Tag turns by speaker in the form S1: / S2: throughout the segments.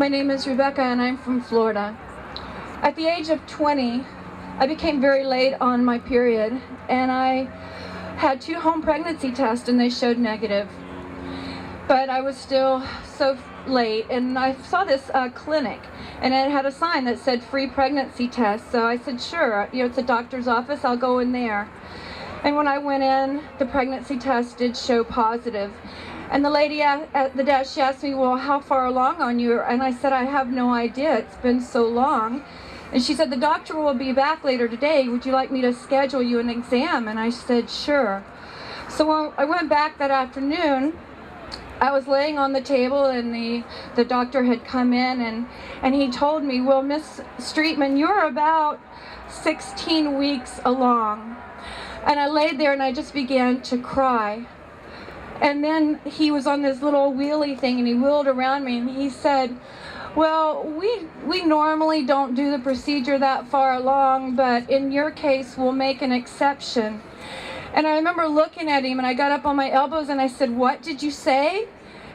S1: My name is Rebecca and I'm from Florida. At the age of 20, I became very late on my period and I had 2 home pregnancy tests and they showed negative. But I was still so late and I saw this clinic and it had a sign that said free pregnancy test. So I said, sure, it's a doctor's office, I'll go in there. And when I went in, the pregnancy test did show positive. And the lady at the desk, she asked me, well, how far along are you? And I said, I have no idea. It's been so long. And she said, the doctor will be back later today. Would you like me to schedule you an exam? And I said, sure. So when I went back that afternoon, I was laying on the table and the doctor had come in and he told me, well, Miss Streetman, you're about 16 weeks along. And I laid there and I just began to cry. And then he was on this little wheelie thing and he wheeled around me and he said, well, we normally don't do the procedure that far along, but in your case, we'll make an exception. And I remember looking at him and I got up on my elbows and I said, what did you say?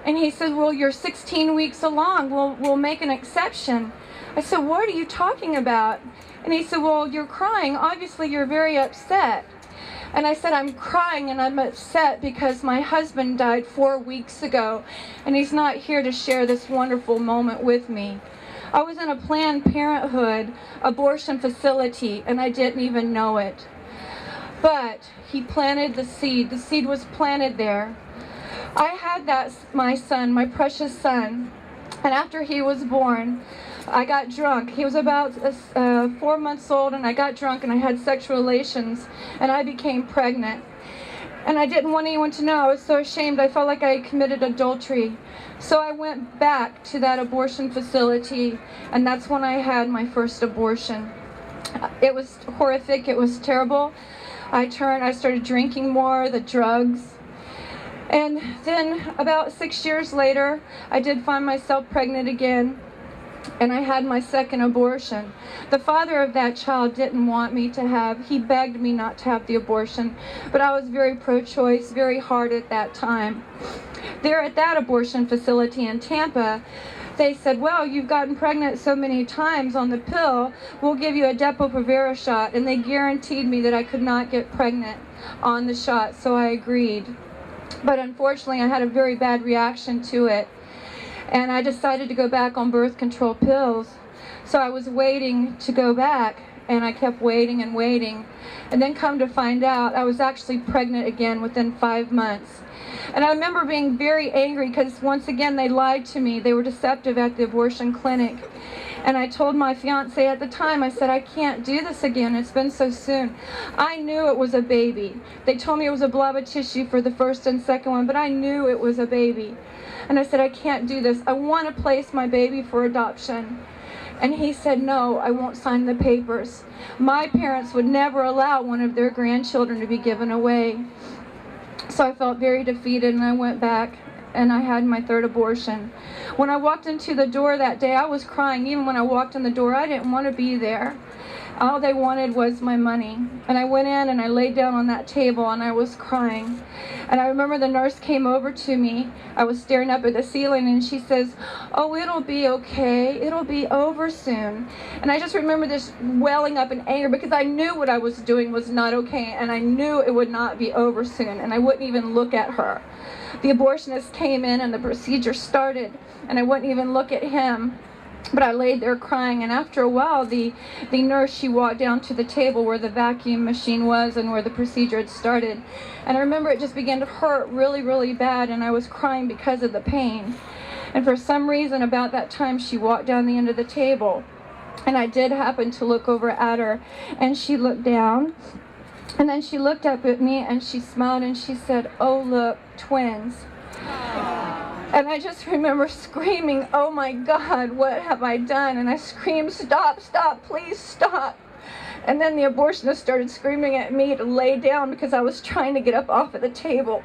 S1: And he said, well, you're 16 weeks along. We'll make an exception. I said, what are you talking about? And he said, well, you're crying. Obviously, you're very upset. And I said, I'm crying and I'm upset because my husband died 4 weeks ago and he's not here to share this wonderful moment with me. I was in a Planned Parenthood abortion facility and I didn't even know it. But he planted the seed. The seed was planted there. I had my son, my precious son, and after he was born, I got drunk. He was about 4 months old and I got drunk and I had sexual relations and I became pregnant. And I didn't want anyone to know. I was so ashamed. I felt like I committed adultery. So I went back to that abortion facility and that's when I had my first abortion. It was horrific. It was terrible. I started drinking more, the drugs. And then about 6 years later, I did find myself pregnant again. And I had my second abortion. The father of that child didn't want me to have, he begged me not to have the abortion, but I was very pro-choice, very hard at that time. There at that abortion facility in Tampa, they said, well, you've gotten pregnant so many times on the pill, we'll give you a Depo-Provera shot, and they guaranteed me that I could not get pregnant on the shot, so I agreed. But unfortunately, I had a very bad reaction to it. And I decided to go back on birth control pills. So I was waiting to go back, and I kept waiting and waiting. And then come to find out, I was actually pregnant again within 5 months. And I remember being very angry because once again they lied to me. They were deceptive at the abortion clinic. And I told my fiance at the time, I said, I can't do this again. It's been so soon. I knew it was a baby. They told me it was a blob of tissue for the first and second one, but I knew it was a baby. And I said, I can't do this. I want to place my baby for adoption. And he said, no, I won't sign the papers. My parents would never allow one of their grandchildren to be given away. So I felt very defeated and I went back and I had my third abortion. When I walked into the door that day, I was crying. Even when I walked in the door, I didn't want to be there. All they wanted was my money. And I went in and I laid down on that table and I was crying. And I remember the nurse came over to me. I was staring up at the ceiling and she says, oh, it'll be okay. It'll be over soon. And I just remember this welling up in anger because I knew what I was doing was not okay and I knew it would not be over soon and I wouldn't even look at her. The abortionist came in and the procedure started and I wouldn't even look at him. But I laid there crying, and after a while, the nurse, she walked down to the table where the vacuum machine was and where the procedure had started. And I remember it just began to hurt really, really bad, and I was crying because of the pain. And for some reason, about that time, she walked down the end of the table. And I did happen to look over at her, and she looked down. And then she looked up at me, and she smiled, and she said, oh, look, twins. And I just remember screaming, oh my God, what have I done? And I screamed, stop, stop, please stop. And then the abortionist started screaming at me to lay down because I was trying to get up off of the table.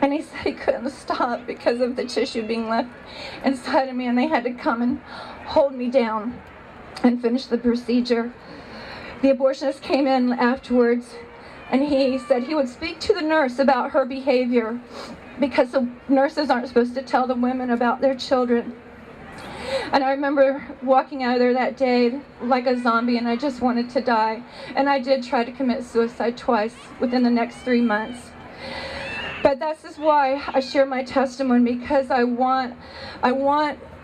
S1: And he said he couldn't stop because of the tissue being left inside of me and they had to come and hold me down and finish the procedure. The abortionist came in afterwards and he said he would speak to the nurse about her behavior because the nurses aren't supposed to tell the women about their children. And I remember walking out of there that day like a zombie, and I just wanted to die. And I did try to commit suicide twice within the next 3 months. But this is why I share my testimony, because I want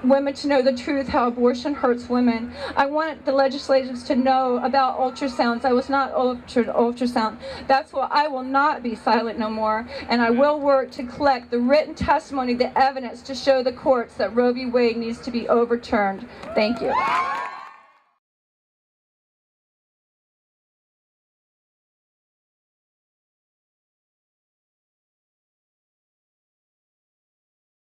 S1: women to know the truth, how abortion hurts women. I want the legislators to know about ultrasounds. I was not ultrasound. That's why I will not be silent no more, and I will work to collect the written testimony, the evidence to show the courts that Roe v. Wade needs to be overturned. Thank you.